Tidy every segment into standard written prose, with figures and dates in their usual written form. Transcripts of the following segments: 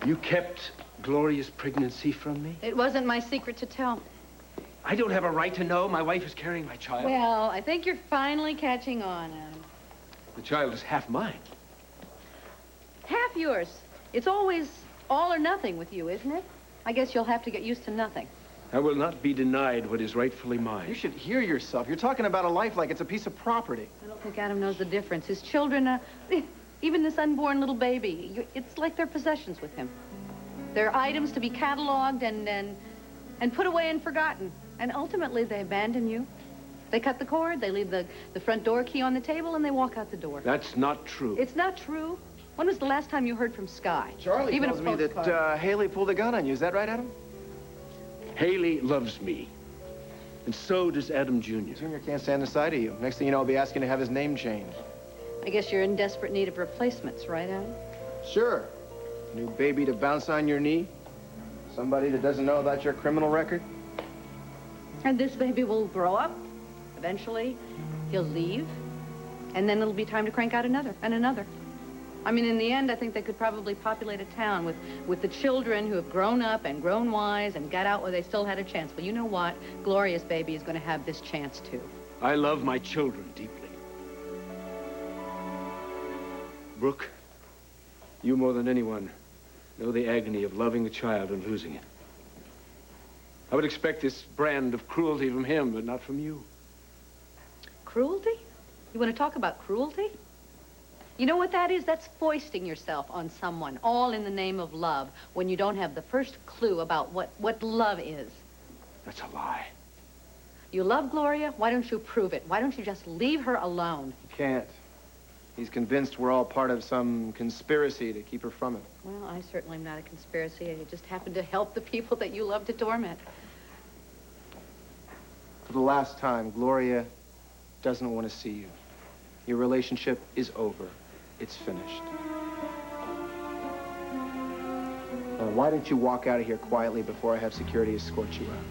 You kept Gloria's pregnancy from me? It wasn't my secret to tell. I don't have a right to know my wife is carrying my child. Well, I think you're finally catching on, Adam. The child is half mine. Half yours. It's always all or nothing with you, isn't it? I guess you'll have to get used to nothing. I will not be denied what is rightfully mine. You should hear yourself. You're talking about a life like it's a piece of property. I don't think Adam knows the difference. His children, even this unborn little baby, it's like they're possessions with him. They're items to be cataloged and put away and forgotten. And ultimately, they abandon you. They cut the cord, they leave the front door key on the table, and they walk out the door. That's not true. It's not true. When was the last time you heard from Sky? Charlie tells me that Haley pulled a gun on you. Is that right, Adam? Haley loves me. And so does Adam Jr. Junior can't stand the sight of you. Next thing you know, I'll be asking to have his name changed. I guess you're in desperate need of replacements, right, Adam? Sure. New baby to bounce on your knee? Somebody that doesn't know about your criminal record? And this baby will grow up. Eventually, he'll leave. And then it'll be time to crank out another and another. I mean, in the end, I think they could probably populate a town with the children who have grown up and grown wise and got out where they still had a chance. Well, you know what? Gloria's baby is going to have this chance, too. I love my children deeply. Brooke, you more than anyone know the agony of loving a child and losing it. I would expect this brand of cruelty from him, but not from you. Cruelty? You want to talk about cruelty? You know what that is? That's foisting yourself on someone, all in the name of love, when you don't have the first clue about what love is. That's a lie. You love Gloria? Why don't you prove it? Why don't you just leave her alone? You can't. He's convinced we're all part of some conspiracy to keep her from him. Well, I certainly am not a conspiracy. I just happen to help the people that you love to torment. For the last time, Gloria doesn't want to see you. Your relationship is over. It's finished. Now, why don't you walk out of here quietly before I have security escort you out?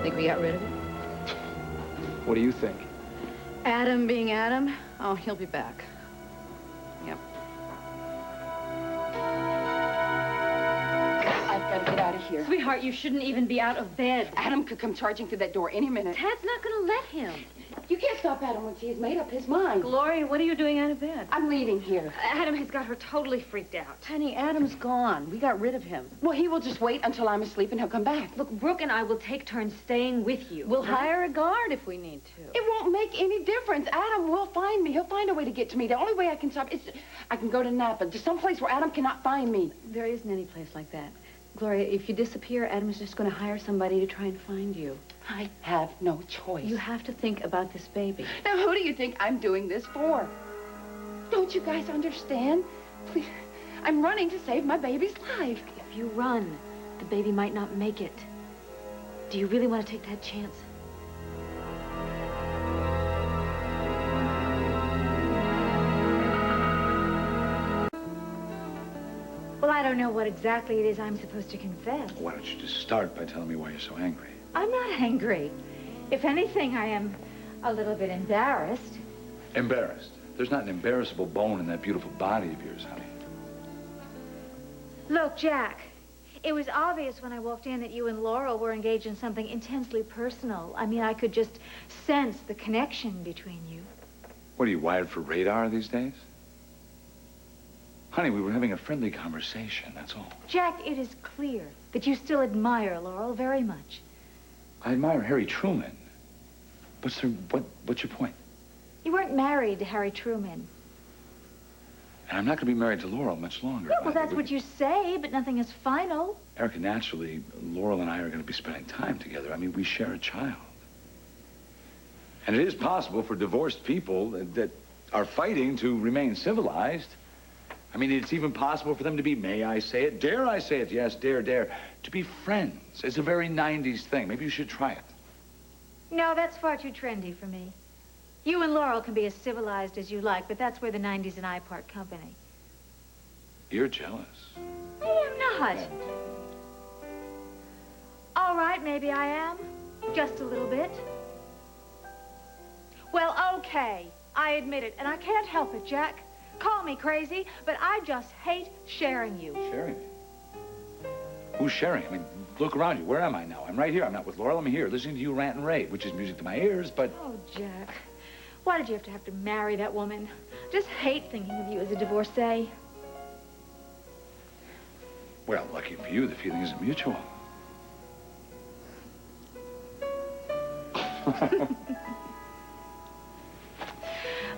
Think we got rid of it? What do you think? Adam being Adam? Oh, he'll be back. Yep. I've got to get out of here. Sweetheart, you shouldn't even be out of bed. Adam could come charging through that door any minute. Tad's not going to let him. You can't stop Adam once he has made up his mind. Gloria, what are you doing out of bed? I'm leaving here. Adam has got her totally freaked out. Honey, Adam's gone. We got rid of him. Well, he will just wait until I'm asleep and he'll come back. Look, Brooke and I will take turns staying with you. We'll hire a guard if we need to. It won't make any difference. Adam will find me. He'll find a way to get to me. The only way I can stop is I can go to Napa, to some place where Adam cannot find me. There isn't any place like that. Gloria, if you disappear, Adam's just going to hire somebody to try and find you. I have no choice. You have to think about this baby. Now, who do you think I'm doing this for? Don't you guys understand? Please, I'm running to save my baby's life. If you run, the baby might not make it. Do you really want to take that chance? Well, I don't know what exactly it is I'm supposed to confess. Why don't you just start by telling me why you're so angry? I'm not angry. If anything, I am a little bit embarrassed. Embarrassed? There's not an embarrassable bone in that beautiful body of yours, honey. Look, Jack, it was obvious when I walked in that you and Laurel were engaged in something intensely personal. I mean, I could just sense the connection between you. What, are you wired for radar these days? Honey, we were having a friendly conversation, that's all. Jack, it is clear that you still admire Laurel very much. I admire Harry Truman. What's your point? You weren't married to Harry Truman. And I'm not going to be married to Laurel much longer. Yeah, well, that's what you say, but nothing is final. Erica, naturally, Laurel and I are going to be spending time together. I mean, we share a child. And it is possible for divorced people that are fighting to remain civilized. I mean, it's even possible for them to be, may I say it, dare I say it, yes, dare, to be friends. It's a very 90s thing. Maybe you should try it. No, that's far too trendy for me. You and Laurel can be as civilized as you like, but that's where the 90s and I part company. You're jealous. I am not. All right, maybe I am. Just a little bit. Well, okay. I admit it, and I can't help it, Jack. Call me crazy, but I just hate sharing you. Sharing me? Who's sharing? I mean, look around you. Where am I now? I'm right here. I'm not with Laurel. I'm here listening to you rant and rave, which is music to my ears, but... Oh, Jack. Why did you have to marry that woman? Just hate thinking of you as a divorcee. Well, lucky for you, the feeling isn't mutual.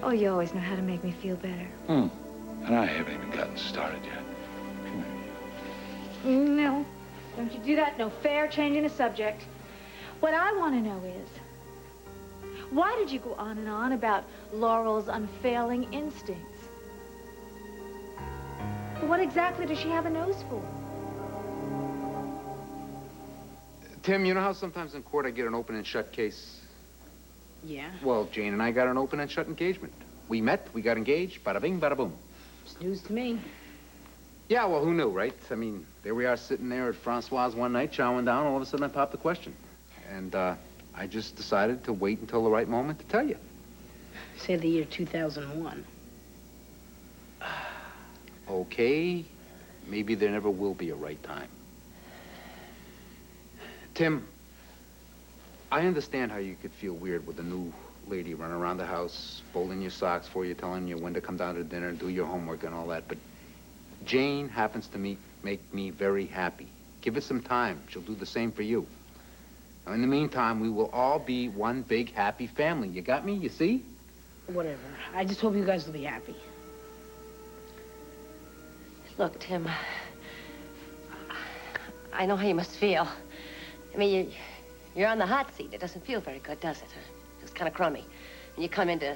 Oh, you always know how to make me feel better. And I haven't even gotten started yet. Come here. No. Don't you do that. No fair changing the subject. What I want to know is, why did you go on and on about Laurel's unfailing instincts? What exactly does she have a nose for? Tim, you know how sometimes in court I get an open and shut case? Yeah? Well, Jane and I got an open and shut engagement. We met, we got engaged, bada bing, bada boom. It's news to me. Yeah, well, who knew, right? I mean, there we are sitting there at Francois one night, chowing down, all of a sudden I popped the question. And, I just decided to wait until the right moment to tell you. Say the year 2001. Okay, maybe there never will be a right time. Tim, I understand how you could feel weird with a new lady running around the house, folding your socks for you, telling you when to come down to dinner and do your homework and all that, but Jane happens to make me very happy. Give it some time. She'll do the same for you. Now, in the meantime, we will all be one big happy family. You got me? You see? Whatever. I just hope you guys will be happy. Look, Tim, I know how you must feel. I mean, you're on the hot seat. It doesn't feel very good, does it? It feels kind of crummy. And you come in to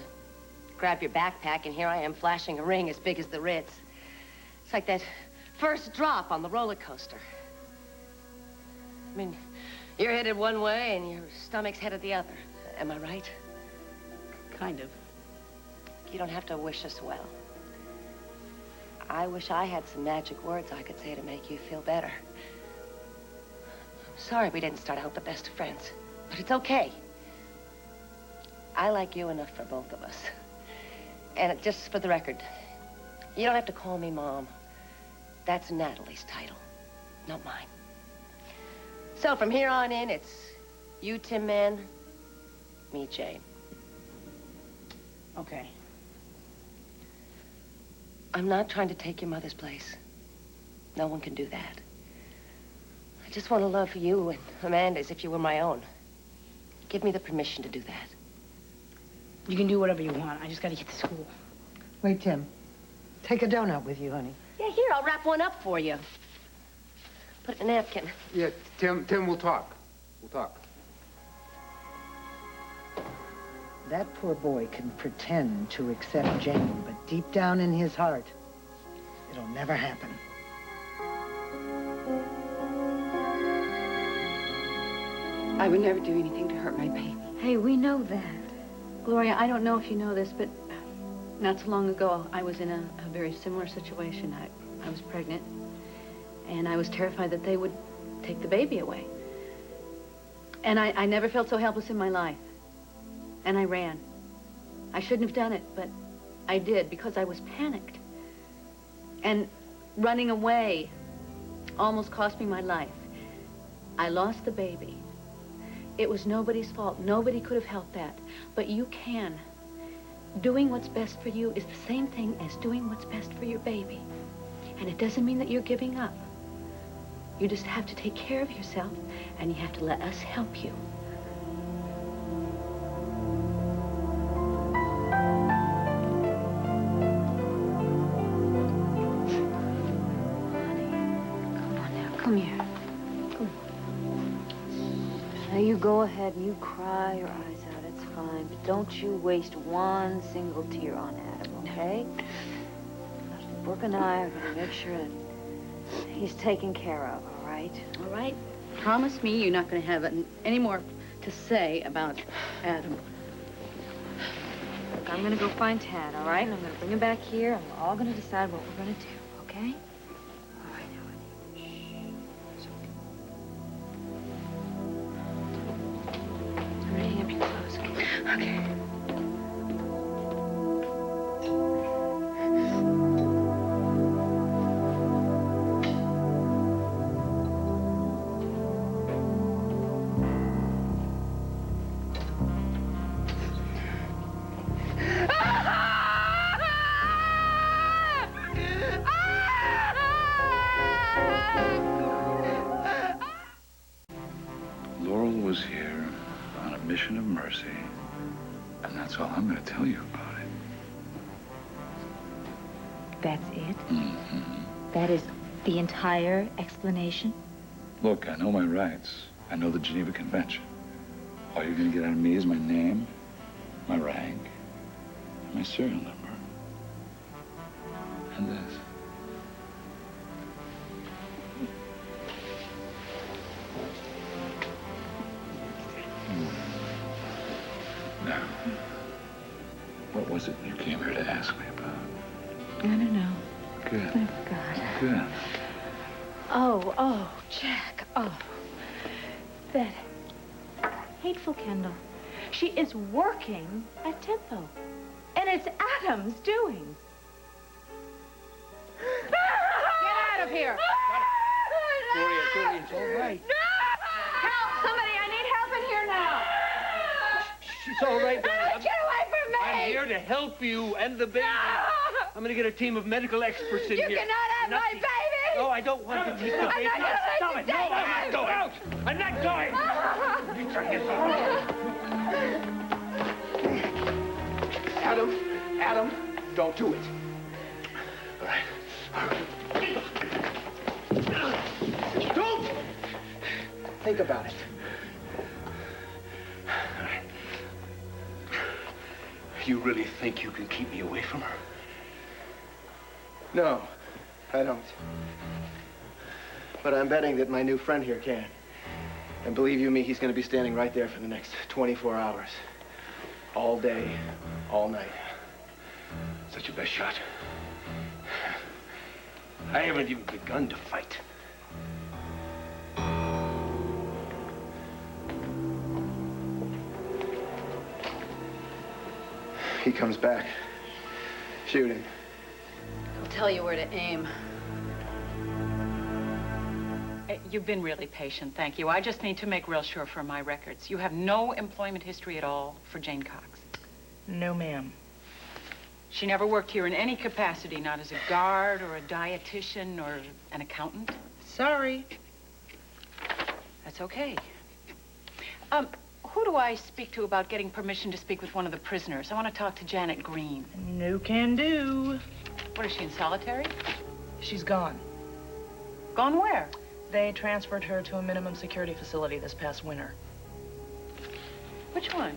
grab your backpack, and here I am flashing a ring as big as the Ritz. It's like that first drop on the roller coaster. I mean, you're headed one way, and your stomach's headed the other. Am I right? Kind of. You don't have to wish us well. I wish I had some magic words I could say to make you feel better. I'm sorry we didn't start out the best of friends, but it's okay. I like you enough for both of us. And just for the record, you don't have to call me Mom. That's Natalie's title, not mine. So from here on in, it's you, Tim Man, me, Jane. Okay. I'm not trying to take your mother's place. No one can do that. I just want to love you and Amanda as if you were my own. Give me the permission to do that. You can do whatever you want. I just got to get to school. Wait, Tim. Take a donut with you, honey. Yeah, here, I'll wrap one up for you. Put it in a napkin. Yeah, Tim, we'll talk. We'll talk. That poor boy can pretend to accept Jane, but deep down in his heart, it'll never happen. I would never do anything to hurt my baby. Hey, we know that. Gloria, I don't know if you know this, but not so long ago, I was in a very similar situation. I was pregnant, and I was terrified that they would take the baby away. And I never felt so helpless in my life. And I ran. I shouldn't have done it, but I did because I was panicked. And running away almost cost me my life. I lost the baby. It was nobody's fault. Nobody could have helped that. But you can. Doing what's best for you is the same thing as doing what's best for your baby. And it doesn't mean that you're giving up. You just have to take care of yourself, and you have to let us help you. Come here. Come on. Now you go ahead and you cry your eyes out. It's fine. But don't you waste one single tear on Adam, okay? Brooke and I are going to make sure that he's taken care of, all right? All right? Promise me you're not going to have any more to say about Adam. Look, I'm going to go find Tad, all right? And I'm going to bring him back here, and we're all going to decide what we're going to do, okay? All right, now, honey. Shh. It's okay. Okay. Laurel was here on a mission of mercy, and that's all I'm going to tell you about it. That's it? Mm-hmm. That is the entire explanation? Look, I know my rights. I know the Geneva Convention. All you're going to get out of me is my name, my rank, my serial number, and this. Now, what was it you came here to ask me about? I don't know. Good. I forgot. Good. Oh, Jack. Oh. That hateful Kendall. She is working at Tempo. And it's Adam's doing. Get out of here! Gloria, it's all right. Help! Somebody, I need help in here now! It's all right, darling. Get away from me! I'm here to help you and the baby. I'm going to get a team of medical experts in You here. cannot have my baby! No, I don't want to take the baby. I'm not Stop going it. to No, take I'm not him. going. I'm not going. You try to get Adam, don't do it. All right. Don't! Think about it. All right. You really think you can keep me away from her? No, I don't. But I'm betting that my new friend here can. And believe you me, he's going to be standing right there for the next 24 hours. All day, all night. Is that your best shot? I haven't even begun to fight. He comes back. Shoot him. I'll tell you where to aim. You've been really patient, thank you. I just need to make real sure for my records. You have no employment history at all for Jane Cox. No, ma'am. She never worked here in any capacity, not as a guard or a dietitian or an accountant? Sorry. That's okay. Who do I speak to about getting permission to speak with one of the prisoners? I want to talk to Janet Green. No can do. What, is she in solitary? She's gone. Gone where? They transferred her to a minimum security facility this past winter. Which one?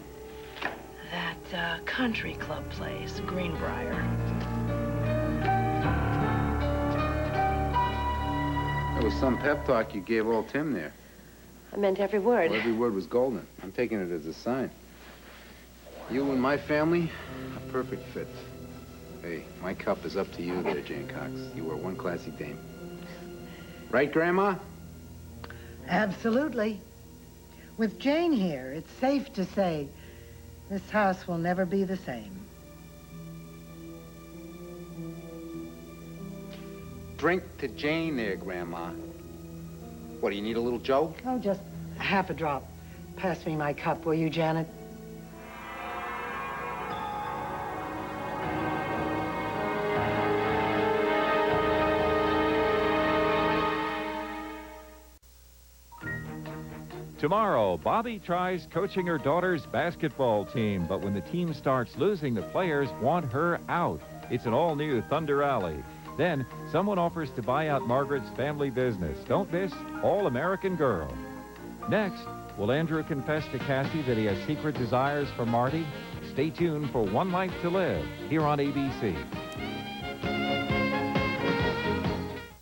That country club place, Greenbrier. That was some pep talk you gave old Tim there. I meant every word. Well, every word was golden. I'm taking it as a sign. You and my family, a perfect fit. Hey, my cup is up to you there, Jane Cox. You were one classy dame. Right, Grandma? Absolutely. With Jane here, it's safe to say this house will never be the same. Drink to Jane there, Grandma. What, do you need a little Joe? Oh, just half a drop. Pass me my cup, will you, Janet? Tomorrow, Bobby tries coaching her daughter's basketball team, but when the team starts losing, the players want her out. It's an all-new Thunder Alley. Then, someone offers to buy out Margaret's family business. Don't miss All-American Girl. Next, will Andrew confess to Cassie that he has secret desires for Marty? Stay tuned for One Life to Live here on ABC.